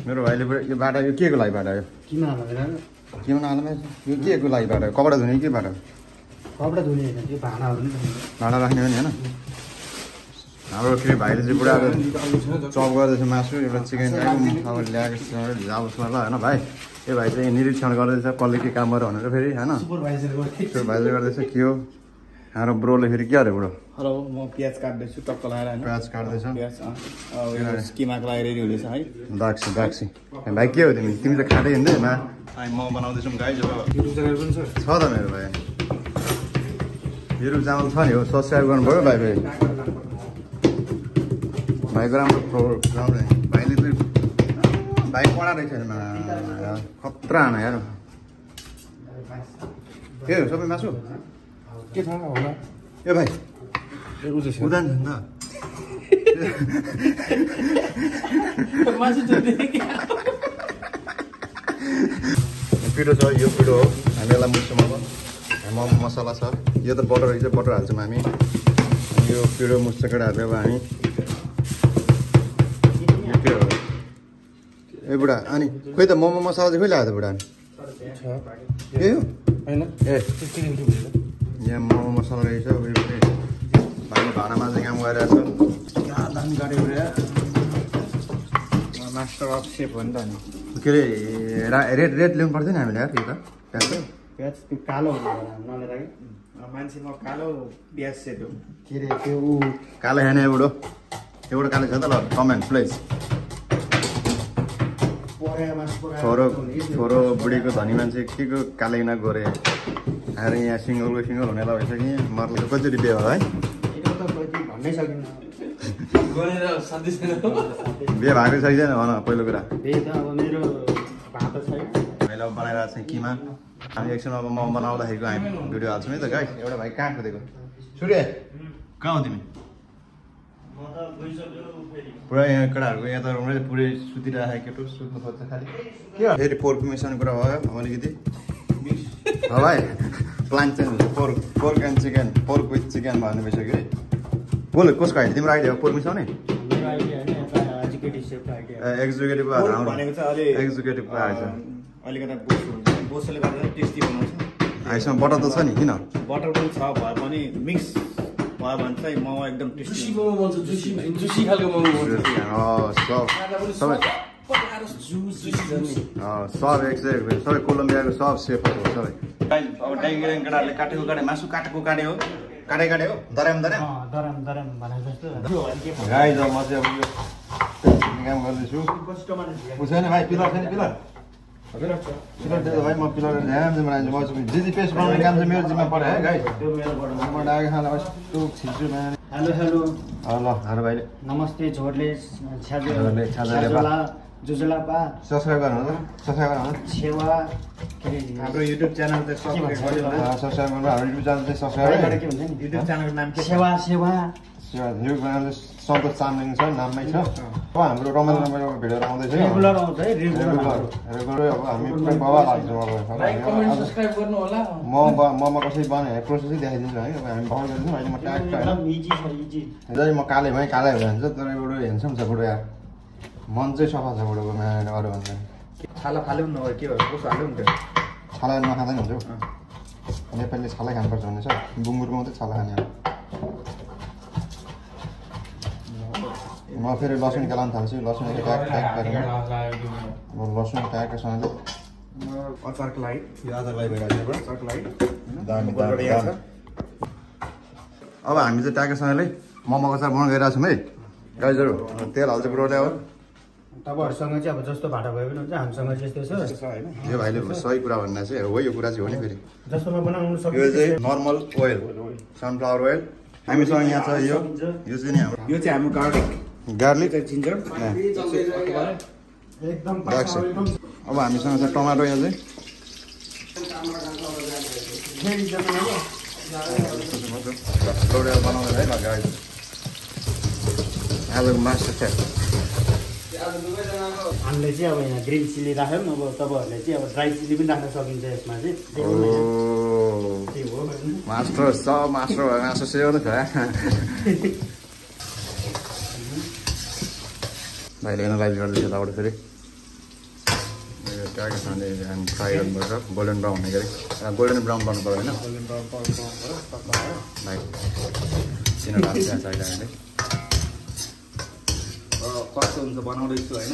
मेरो भाइले यो बाटा यो के को लागि बाटा यो किमा हाल्दैन किमा नहाल्नु यो के को लागि बाटा कपडा धुने के बाटा कपडा धुने हैन त्यो भाँडाहरु नि भाँडा राख्ने हो नि हैन हाम्रो के भाइले चाहिँ पुरा चप गर्दैछ मासु एउटा चिकन अब ल्याएको छ जाओस् ल हैन भाइ ए भाइ चाहिँ निरीक्षण गर्दैछ कसले के काम गर्यो भनेर फेरि हैन सुपरभाइजर गर्दैछ के हो हाम्रो ब्रोले फेरि के अरे ब्रो हेलो म प्याज काट्दैछु टक्क लगाएर हैन प्याज काट्दैछ प्याज अब किमाको लागि रेडी हुँदैछ है दाक्सी भाइ के हो तिमी त खाँदै हिँड्दै मा म बनाउँदैछु गाइज अब युट्युब च्यानल पनि छ त मेरो भाइ युट्युब च्यानल छ नि हो सब्सक्राइब गर्नुभयो भाइ भाइको राम्रो भाइले चाहिँ भाइ कडा रहेछ खतरा हाना यार के हो सबै मासु के थाहा होला ए भाइ उदान छ नि त मासु चुट्दै पिठो छ यो पिठो हो हामीलाई मुस्छौँ अब मोमो मसला छ यो त बटर रहेछ बटर हाल्छौँ हामी यो पिठो मुस्छ केटाहरूले अब हामी ए बुढा अनि खोइ त मोमो मसला चाहिँ खोइ ल्यायो त बुढा ए हो हैन ए यहाँ मोमो मसला रहेछ उयो पनि भाइले भाँडामा चाहिँ काम गरिरहेछ दामी गाडी गरे मास्टर अफ सेफ हो नि त अनि के अरे रेड ल्याउनु पर्दैन हामीले यार यो त प्याज प्याज त्यो कालो हुन्छ नलेर कि मान्छेमा कालो प्याज सेट हो के रे त्यो कालो खाने बुढो एउटा कालो छ त ल कमेन्ट प्लिज छोरो बुढीको धनी मान्छे के को कालेना गोरे आएर यहाँ सिङ्गल हुनेलाई भइसक्यो मर्ले कतिचोटि बिहे होला है बिहे भएको छैन भन पहिलो कुरा मैले अब बनाइरहेको छ किमा हामी एकछिन अब म बनाउँदाखेरिको हामी भिडियो हाल्छौँ है त गाइस एउटा भाइ कहाँ खोजेको सूर्य कहाँ हो तिमी पुरा यहाँ केटाहरूको यहाँ त पुरै सुतिरहेको केटो सुत्नु खोज्छ खालि के हो फेरि पोर्क मिसाउने कुरा भयो अलिकति भाइ प्लान चेन्ज हुन्छ pork and chicken pork with chicken भन्ने भइसक्यो है बोल कसको आइडिया तिम्रो आइडिया हो पोर्क मिसाउने एक्जिक्युटिभ एक्जिक्युटिभको आएछ आइसमा बटर त छ नि किन बटर पनि छ भए पनि मिक्स भयो भने चाहिँ मोमो एकदम टेस्टी मोमो बन्छ जुसी खालको मोमो बन्छ सब सबै कोलम्बियाको सब सेफहरू हो सबै अब डाइग्रेन केटाहरूले काटेको मासु काटेको काटे हो दराम भने जस्तो गाई म चाहिँ अब यो काम गर्दैछु उसैन भाइ पिलर छैन पिलर भाइ म पिलर ध्यान चाहिँ बनाइदिन्छु म जिजी पेस्ट बनाउने काम चाहिँ मेरो जिम्मा पऱ्यो है गाई हेलो ल हारो भाइले नमस्ते झोडले जुजुलापा सब्सक्राइब गर्नु छेवा हाम्रो युट्युब च्यानल चाहिँ सब्सक्राइब गर्नु हाम्रो युट्युब च्यानल चाहिँ सब्सक्राइब के भन्छ नि युट्युब च्यानलको नाम के सेवा युट्युब च्यानल सन्तोष चामलिङ छ नाममै छ अब हाम्रो रमाइलो भिडियोहरू आउँदैछ रेगुलर आउँछ है रेगुलर अब हामी बाबा लाग्छौँ अब ममा कसरी बनाए प्रोसेसै देखाइदिन्छु है अब हामी बाउ गरिदिन्छौँ अहिले म ट्याक्क होइन म काले भएँ कालै हुँदा हुन्छ तर एउटा हेर्छौँ छ बुढो यार मन चाहिँ सफा छ बुढोको अरू भन्दा छाला फाल्यो नि के भयो कसो हाल्यो नि छाला नखाँदा नि हुन्छ नेपालीले छाला खानुपर्छ भन्ने छ बुङ्गुरको मात्रै छाला खाने म फेरि लसुन केलाउनु थाल्छु लसुन ट्याक लसुन ट्याकसँगले अचारको लागि यो अचारको लागि भइरहेको अब हामी चाहिँ ट्याकेसँगले मोमोको अचार बनाउनु गइरहेको छौँ है गाइजहरू तेल हाल्छ पुऱ्याउले हो तपाईँहरूसँग चाहिँ अब जस्तो भाडा भयो भने हुन्छ हामीसँग चाहिँ यस्तो छ होइन यो भाइले सही कुरा भन्दा चाहिँ हो यो कुरा चाहिँ हो नि फेरि जस्तोमा बनाउनु सक्छ यो चाहिँ नर्मल ओइल सनफ्लावर ओइल हामीसँग यहाँ छ यो चाहिँ नि हाम्रो यो चाहिँ हाम्रो गार्लिक जिन्जर एकदम अब हामीसँग छ टमाटो यहाँ चाहिँ बनाउँदै है लगाएर आजको मास्टर सेफ हामीले चाहिँ अब यहाँ ग्रिन चिली राख्यौँ अब तपाईँहरूले चाहिँ अब ड्राई चिली पनि राख्न सकिन्छ यसमा चाहिँ मास्टर मास्टर सेवा त छ भाइले एनालाइज गर्दैछ यताबाट फेरि ट्यागेस हाल्ने हामी फ्राई गर्नुपर्छ गोल्डन ब्राउन हुने गरी गोल्डन ब्राउन गर्नु पर्यो होइन भाइ चिनो लाग्छ अहिले हामीले कस्तो हुन्छ बनाउँदैछु होइन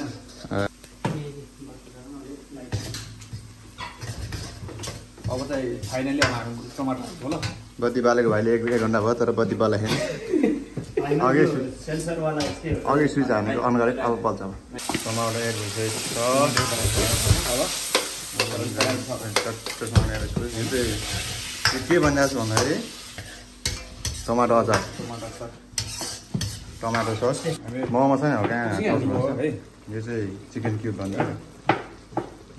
अब चाहिँ फाइनली हाम्रो टमाटर हाल्छु ल बत्ती बालेको भाइले 1 घन्टा भयो तर बत्ती बालेको अघि स्विच हानेको अन गरेको अब बल्छ टमाटर एड भइसकेको छ के भनिरहेको छु भन्दाखेरि टमाटर अचार टमाटो सस मोमो छ नि हो कहाँ यो चाहिँ चिकन क्युब भन्छ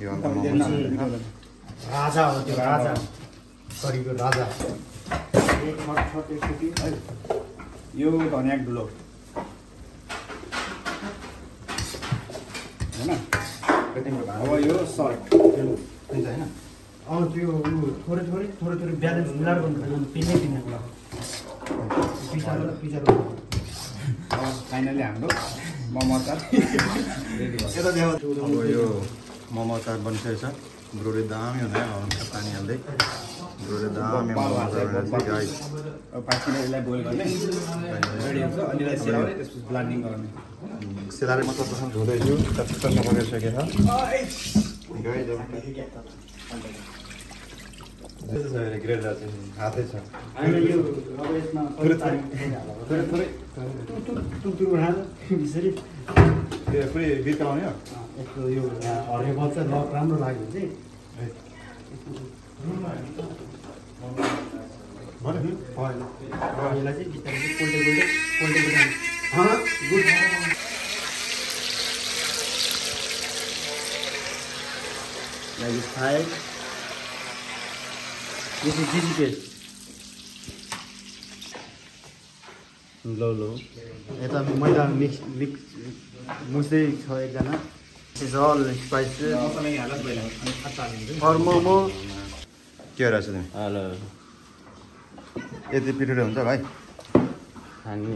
यो अन्त मोमो राजा हो त्यो राजा करीको राजा यो धनियाँ धुलो होइन अब यो सर्ट होइन त्यो थोरै ब्यालेन्स मिलाएर गर्नुपर्छ पिने पिसारो फाइनली हाम्रो मोमो अचार अब यो मोमो अचार बनिसकेको छ ब्रोले दामी हुने पानी हाल्दै ब्रोले दामी मोमो अचार गाइस 5 मिनट यसलाई बोइल गर्ने रेडी हुन्छ अनि यसलाई सेलाउने त्यसपछि ब्लेन्डिङ गर्ने सेलाएर म तपाईँसँग धुँदैछु टक्क नपकाइसकेको छ ग्रेडर चाहिँ हातै छ होइन यो अब यसमा थोरै तुरतुर उठाएर यसरी पुरै बिर्काउने हो यस्तो यो हरियो बल्छ लक राम्रो लाग्यो चाहिँ यसलाई चाहिँ बिस्तारै पोल्टे good like this side. This is digital. Low. यता मैदा मिक्स मुस्दै छ एकजना. This is all spices. Momo के रहेछ तिमी हेलो यति पिठो हुन्छ भाइ हामी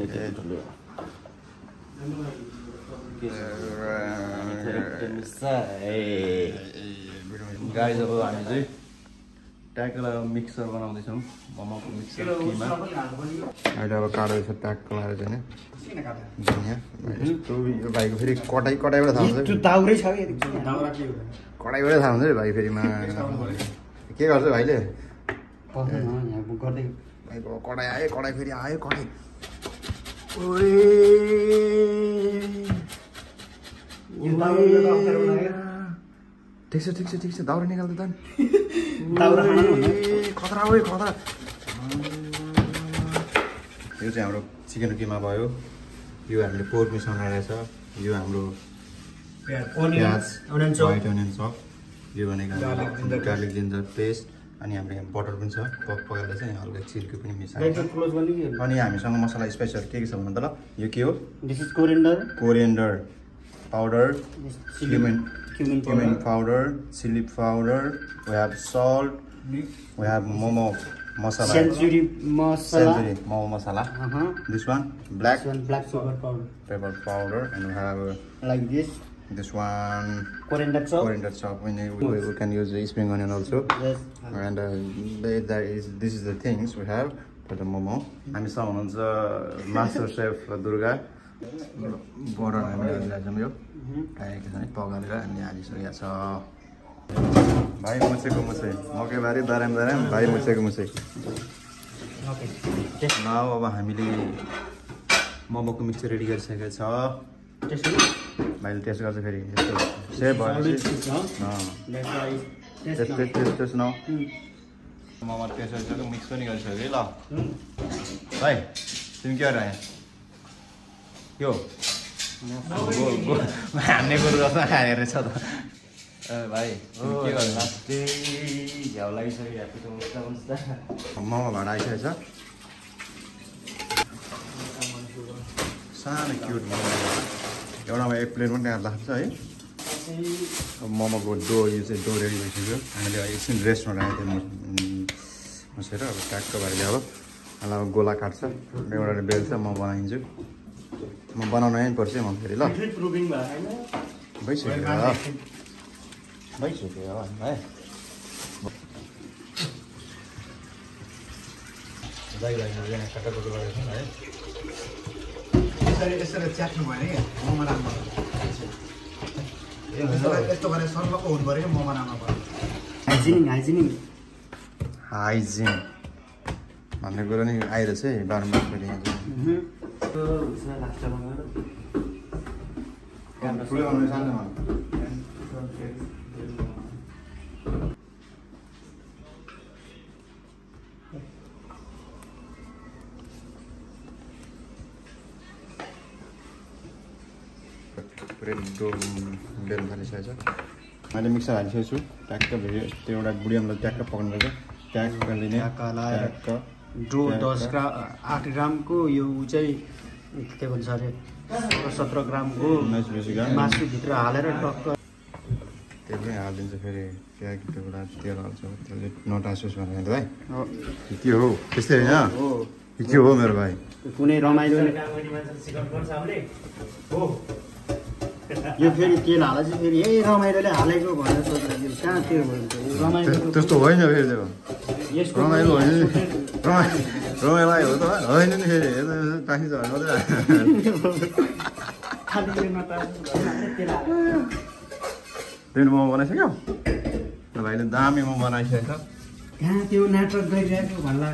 गाइस अब हामी चाहिँ ट्याकला मिक्सर बनाउँदैछौँ मोमोको मिक्सर किमा अहिले अब काट्दैछ ट्याकको लाएर चाहिँ धनियाँ यस्तो यो भाइको फेरि कटाइबाट थाहा हुन्छ दाउरै छ कटाइबाटै थाहा हुन्छ भाइ फेरिमा के गर्छ भाइले भाइको कडाइ आयो कडाइ फेरि आयो कडाइ ठिक छ दाउरा निकाल्दै त खतरा हो खतरा यो चाहिँ हाम्रो चिकन किमा भयो यो हामीले पोर्क मिसाउनु रहेछ यो हाम्रो प्याज व्हाइट अनियन चप यो भनेको गार्लिक जिन्जर पेस्ट अनि हाम्रो यहाँ बटर पनि छ पकाएर चाहिँ हल्का चिल्को पनि मिसाएको अनि हामीसँग मसला स्पेसल के छ भन्नु त ल यो के हो this is coriander powder cumin powder, chili powder, we have salt, we have momo masala. Century momo masala. This one black pepper powder, and we have like this one coriander chop. We can use the spring onion also. Yes. And this is the things we have for the momo. हामी सब हुनुहुन्छ master chef Durga border हामीले हालिरहेछौँ यो आएको छ नि पकाएर अनि हालिसकेको छ भाइ मुछेको मुछे मकैबारी दाराम भाइ मुछेको मुछे न अब हामीले मोमोको मिक्सर रेडी गरिसकेको छ भाइले टेस्ट गर्छ फेरि यस्तो सेप भएपछि टेस्ट न मोमो टेस्ट गरिसक्यो मिक्स पनि गरिसक्यो है ल भाइ तिमी के गरेर आयो यो हान्ने कुरो जस्तो खाने रहेछ त भाइ के गर्नु घ्याउ लागिसक्यो मोमो भाडा आइसकेको छ सानो क्युट मोमो एउटामा एक प्लेट पनि त्यहाँ लाग्छ है अब मोमोको डो यो चाहिँ डो रेडी भइसक्यो हामीले एकछिन रेस्टमा राखेको थियौँ बसेर अब ट्याकको बारेले अब गोला काट्छ एउटाले बेल्छ म बनाइदिन्छु म बनाउनु नै पर्छ म फेरि ल भइसक्यो भइसक्यो भाइ यसरी च्याट्नु भयो नि मोमो राम्रो यस्तो गरेर सर्वको हुनु पऱ्यो कि मोमो राम्रो पर्यो हाइजिनिङ भन्ने कुरो नि आइरहेछ है बारम्बार फेरि पुरै डो बेल्न थालिसकेको छ मैले मिक्सर हालिसकेको छु ट्याक्क फेरि त्यो एउटा बुढियामलाई ट्याक्क पकाउनुपर्छ ट्याक्क लिने ट्याक्क डो 8 ग्रामको यो चाहिँ के भन्छ अरे 17 ग्रामको 19-20 ग्राम मासुभित्र हालेर टक्क तेल पनि हालिदिन्छ फेरि प्याज त्यो एउटा तेल हाल्छ त्यसले नटासोस् भनेर भाइ के हो त्यस्तै होइन के हो मेरो भाइ कुनै रमाइलो यो फेरि तेल हाल्दा चाहिँ फेरि यही रमाइलोले हालेको भनेर सोच्दाखेरि कहाँ त्यो भन्छ रमाइलो त्यस्तो होइन फेरि त्यो यसको रमाइलो होइन रमाइलो हो त होइन नि फेरि टाँसी झर्नु मोमो बनाइसक्यो भाइले दामी मोमो बनाइसकेको छ कहाँ त्यो नाटक गरिरहेको भन्ला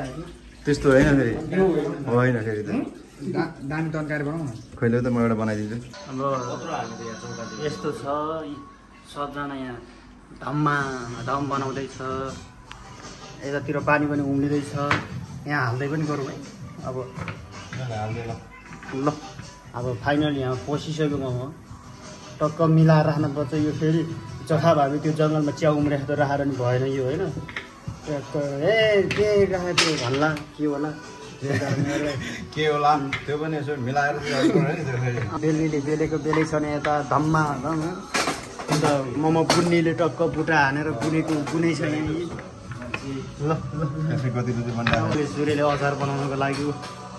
त्यस्तो होइन फेरि होइन फेरि त दामी तरकारी बनाउँ न खैले त म एउटा बनाइदिन्छु अब यस्तो छ सबजना यहाँ धम बनाउँदैछ यतातिर पानी पनि उम्लिँदैछ यहाँ हाल्दै पनि गरौँ है अब ल अब फाइनल यहाँ पसिसक्यो मोमो टक्क मिलाएर राख्नुपर्छ यो फेरि चखा भावी त्यो जङ्गलमा च्याउ उम्रेको त राखेर नि भएन यो होइन टक्क ए के राखेको त्यो भन्ला के होला के होला त्यो पनि यसो मिलाएर बेलुकीले बेलेको बेलै छ नि यता धम्मा अन्त मोमो बुन्नीले टक्क बुटा हानेर बुनेको बुनै छ ल सूर्यले अचार बनाउनुको लागि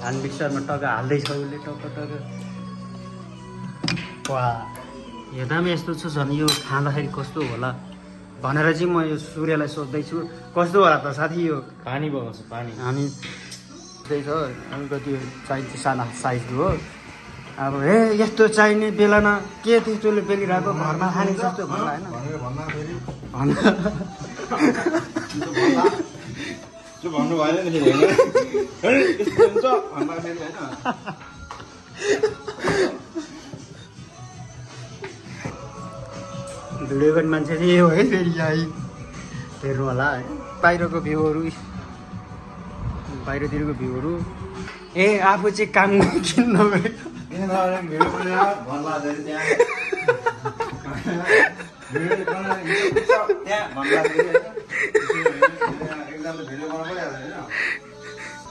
ह्यान्ड मिक्सरमा टक्क हाल्दैछ उसले टक्क वा हेर्दा पनि यस्तो छ झन् यो खाँदाखेरि कस्तो होला भनेर चाहिँ म यो सूर्यलाई सोध्दैछु कस्तो होला त साथी यो पानी बगाउँछ पानी हामी त्यही छ अलिकति चाहिन्छ सानो साइजको हो अब हे यस्तो चाहिने बेलामा के त्यस्तोले बेलिरहेको घरमा खाने जस्तो भन्ला होइन भन्नु भएन नि भिडियो गर्ने मान्छे चाहिँ हो है फेरि यहाँ हेर्नु होला है बाहिरको बाहिरतिरको भ्यूहरू ए आफू चाहिँ काम किन्न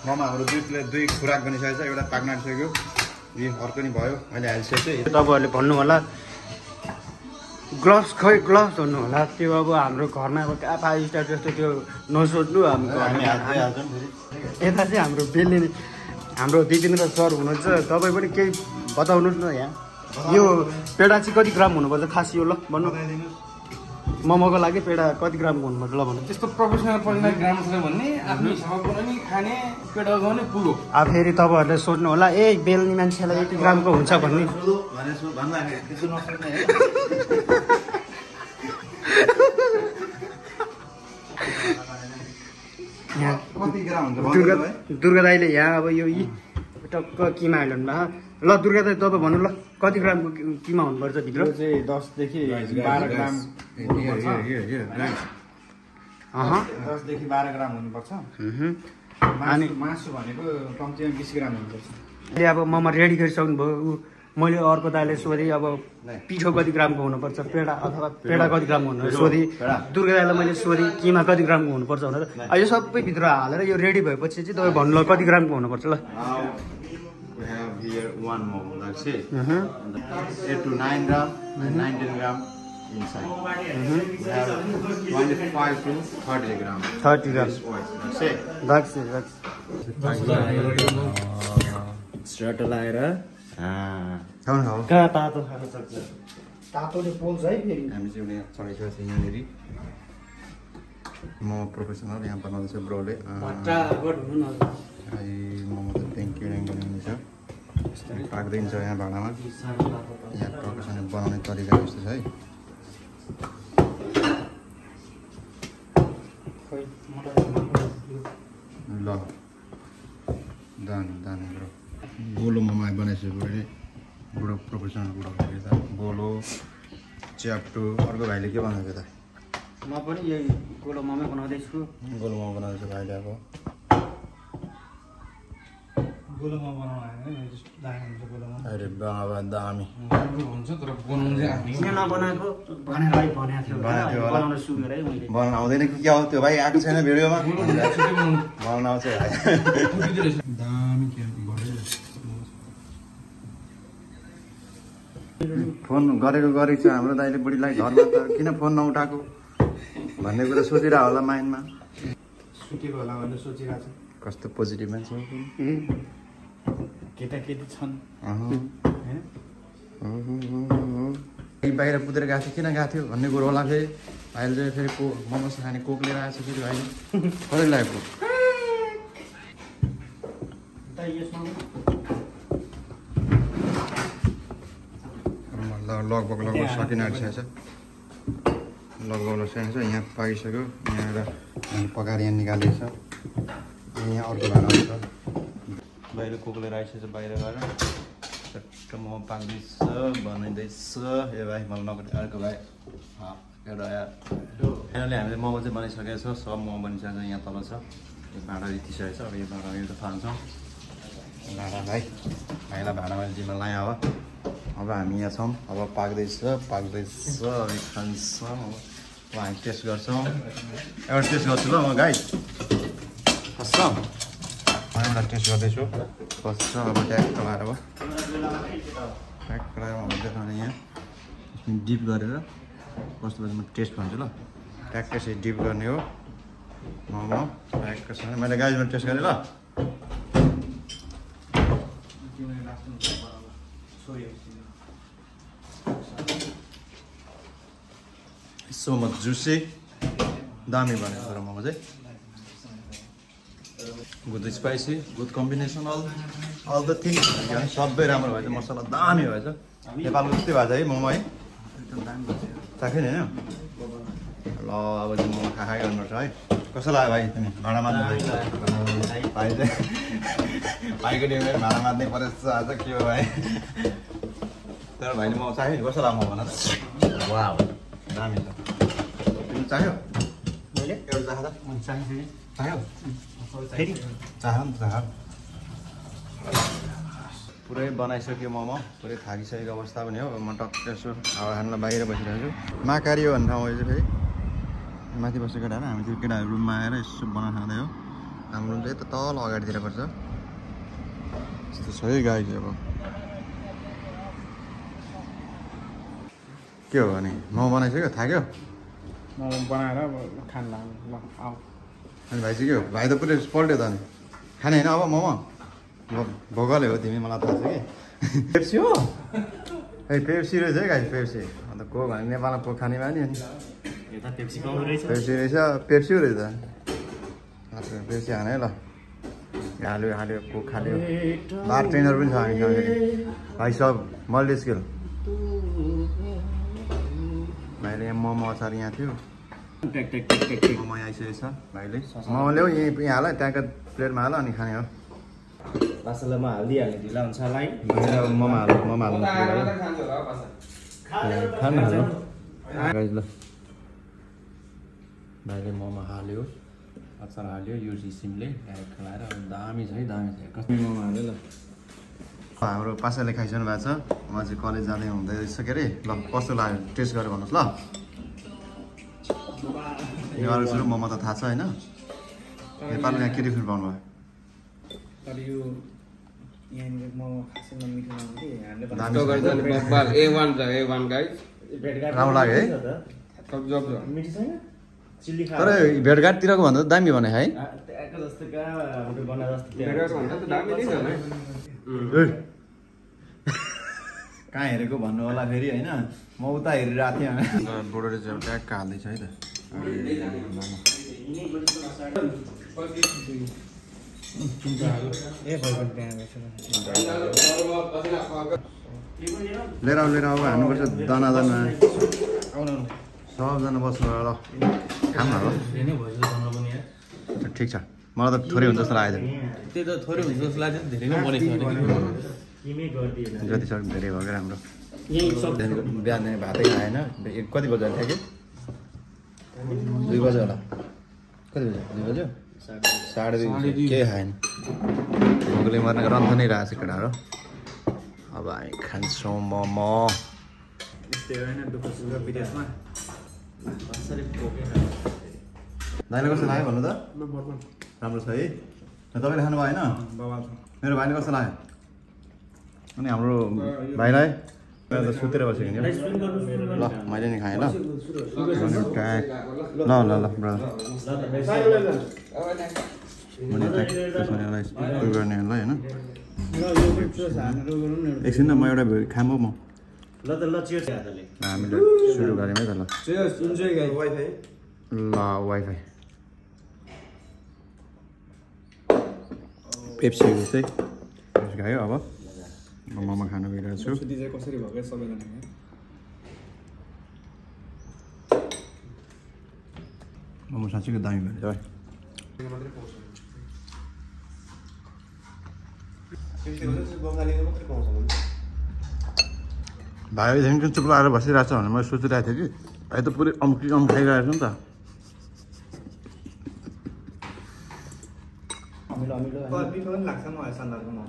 ममा हाम्रो दुई खुराक बनिसकेको छ एउटा पाक्न आँटिसक्यो अर्को नि भयो मैले हालिसकेको छु तपाईँहरूले भन्नु होला ग्लोभ्स भन्नु होला त्यो अब हाम्रो घरमा अब फाइभ स्टार जस्तो त्यो नसोध्नु हाम्रो यता चाहिँ हाम्रो बेलले हाम्रो दिपेन्द्र सर हुनुहुन्छ तपाईँ पनि केही बताउनुहोस् न यहाँ यो पेडा चाहिँ कति ग्राम हुनुपर्छ खास यो ल भन्नु मोमोको लागि पेडा कति ग्रामको हुनुपर्छ ल भन्नु त्यस्तो प्रोफेसनल पर्ने ग्राम छ भन्ने आफ्नो हिसाबको पनि खाने पेडा गाउने पुरो अब फेरि तपाईँहरूले सोध्नु होला ए बेल्ने मान्छेलाई यति ग्रामको हुन्छ भन्ने दुर्गा दाईले यहाँ अब यो टक्क किमा हाल्नु भयो ल दुर्गा दाई तपाईँ भन्नु ल कति ग्रामको किमा हुनुपर्छ भित्र चाहिँ 10 देखि 12 ग्राम 10 देखि 12 ग्राम हुनुपर्छ अनि मासु भनेको कम्तीमा 20 ग्राम हुनुपर्छ अहिले अब ममा रेडी गरिसक्नु भयो मैले अर्को दाइले सोधेँ अब पिठो कति ग्रामको हुनुपर्छ पेडा अथवा पेडा कति ग्रामको हुनु सोधेँ दुर्गा दाइलाई मैले सोधेँ किमा कति ग्रामको हुनुपर्छ भनेर अहिले सबै भित्र हालेर यो रेडी भएपछि चाहिँ तपाईँ भन्नु ल कति ग्रामको हुनुपर्छ ल We have here one momo, that's it. 8 to 9 gram and 19 gram inside. We have 25 to 30 gram. 30 gram. That's it. That's strut लाएर खाउँ कहाँ तातो खान सक्छ तातोले पोल्छ है फेरि हामी चाहिँ यहाँ चढिसकेको छ यहाँनिर म प्रोफेसनल यहाँ बनाउँदैछु ब्रोले मोमो त ट्याङ्की बनाउनेछ पाक्दैछ यहाँ भाँडामा यहाँ प्रोफेसनल बनाउने तरिका जस्तो छ है ल दानी दानी ब्रो गोलो मोमो बनाइसक्यो ब्रोले बुढो प्रोफेसनल बुढो भाइले त गोलो च्याप्टो अर्को भाइले के बनाएको त म पनि यही गोलो मोमो बनाउँदैछु गोलो मोमो बनाउँदैछु भाइले अब गोलो मोमो बनाउनु अरे बाबा दामी हुन्छ तर बनाउनु चाहिँ किन नबनाएको भनेर भनेको थियो बनाउन सुरु गरे मैले बनाउन आउँदैन कि क्या हो त्यो भाइ आएको छैन भिडियोमा बनाउन आउँछ भाइ दामी के फोन गरेको छ हाम्रो दाइले बुढीलाई घरमा त किन फोन नउठाएको भन्ने कुरा सोचिरहेको होला माइन्डमा सुतेको होला भनेर सोचिरहेको छ कस्तो पोजिटिभ मान्छे हो केटाकेटी छन् बाहिर कुदेर गएको थियो किन गएको थियो भन्ने कुरो होला फेरि भाइले चाहिँ फेरि मोमोस खाने कोक लिएर आएको छ फेरि भाइले कसरी लागेको लगभग सकिन आँटिसकेको छ लगभग सकिन्छ यहाँ पाकिसक्यो यहाँ एउटा पकाएर यहाँ निकालेको छ यहाँ अर्को भाँडा छ बाहिर कोक लिएर आइसकेको छ बाहिर गएर चट्ट मोमो पाक्दैछ बनाइँदैछ ए भाइ मलाई नगर्ने अर्को भाइ एउटा फाइनली हामीले मोमो चाहिँ बनाइसकेको छ सब मोमो बनिसकेको छ यहाँ तल छ यो भाँडा रितिसकेको छ अब यो भाँडा यो त थाल्छौँ भाँडा भाइलाई भाँडा मैले जिम्मा लाएँ अब हामी यहाँ छौँ अब पाक्दैछ अब खान्छौँ अब हामी टेस्ट गर्छौँ एउटा टेस्ट गर्छु ल म गाई कस्तो म एउटा टेस्ट गर्दैछु कस्तो अब ट्याक्क लगाएर अब ट्याक्क लगाएर म देखाउने यहाँ डिप गरेर कस्तो भन्छ म टेस्ट भन्छु ल ट्याक्क यसरी डिप गर्ने हो मोमो ट्याक्कसँग मैले गाईमा टेस्ट गरेँ ल सो मच जुसी दामी बनेको तर मोमो चाहिँ good spicy good combination all the things सबै राम्रो भएछ मसला दामी भएछ नेपालको जस्तै भएको छ है मोमो है चाख्यो नि होइन ल अब चाहिँ मोमो खाइ गर्नुपर्छ है कस्तो लाग्यो भाइ तिमी भाँडा मार्नु भाइ चाहिँ भाइको टिमले भाँडा मार्नै परेछ आज के हो भाइ तर भाइले मोमो चाख्यो नि कस्तो लाग्यो मोमो भन त वा दामी छ तिमी चाख्यो मैले एउटा चाख्दा चाख्यो फेरि चाह नि चाह पुरै बनाइसक्यो मोमो पुरै थाकिसकेको अवस्था पनि हो म टक्क यसो हावा खानलाई बाहिर बसिरहेको छु माकारियो भन्ने ठाउँ चाहिँ फेरि माथि बसेको केटाहरू हामी त्यो केटाहरू रुममा आएर यसो बनाएर खाँदै हो हाम्रो रुम चाहिँ त तल अगाडितिर पर्छ यस्तो छ है गाई चाहिँ अब के हो भने मोमो बनाइसक्यो थाक्यो मोमो बनाएर खान लाग्नु आऊ अनि भाइ चाहिँ के हो भाइ त पुरै पल्ट्यो त अनि खाने होइन अब मोमो भोकलै हो तिमी मलाई थाहा छ कि पेप्सी हो ए पेप्सी रहेछ है गाई पेप्सी अन्त को भने नेपालमा को खाने बानी अनि पेप्सी रहेछ पेप्सी रहेछ पेप्सी खाने है ल हाल्यो कोक खाल्यो बार ट्रेनर पनि छ हामीसँग भाइ सब मल्टी स्किल भाइले यहाँ मोमो अचार यहाँ थियो मोमो यहाँ आइसकेको छ भाइले मोमो ल्याऊ यहाँ हाल त्यहाँको प्लेटमा हाल अनि खाने हो मसलामा हालिदिइहाल्ने ढिला हुन्छ होला है मोमो हाल्नु खानु ल भाइले मोमो हाल्यो अचार हाल्यो यो सिमले खुवाएर दामी छ है दामी छ कस्तो मोमो हाल्यो ल हाम्रो पासाले खाइसक्नु भएको छ म चाहिँ कलेज जाँदै हुँदैछ के अरे ल कस्तो लाग्यो टेस्ट गरेर भन्नुहोस् ल यो अरू सुरु मोमो त थाहा छ होइन नेपालमा यहाँ के डिफ्रेन्ट पाउनु भयो राम्रो लाग्यो है तर भेटघाटतिरको भन्दा त दामी भने है कहाँ हेरेको भन्नु होला फेरि होइन म उता हेरिरहेको थिएँ बुढोले चाहिँ ट्याक्क हाल्दैछ है त लिएर आऊ हान्नुपर्छ दाना सबजना बस्नु ल खाम न ल ठिक छ मलाई त थोरै हुन्छ जस्तो लाग्यो त्यो त थोरै हुन्छ जस्तो लाग्छ धेरै नै बनेछ जति सक्दो धेरै भयो क्या हाम्रो बिहान भातै खाएन कति बजी थियो कि 2 बजे होला कति बज्यो 2 बज्यो 2:30 केही खाएन भोकले मर्ने रन्थ नै रहेछ केटाहरू अब हामी खान्छौँ मोमो दाइले कस्तो लाग्यो भन्नु त राम्रो छ है तपाईँले खानु भयो होइन मेरो भाइले कस्तो लाग्यो अनि हाम्रो भाइलाई सुतेर बसेको नि ल मैले नि खाएँ ल ल ल ल ब्रदर गर्ने होला होइन एकछिन न म एउटा खाम म हामीले सुरु गऱ्यौँ है त ल वाइफाई पेप्सी जस्तै खायो अब मोमो खानु गइरहेको छु कसरी भयो सबैजना मोमो साँच्चैको दामी भयो है भाइदेखि चुप लगाएर बसिरहेको छ भनेर मैले सोचिरहेको थिएँ कि भाइ त पुरै अम्की खाइरहेको छु नि त लाग्छ मलाई सन्दर्भमा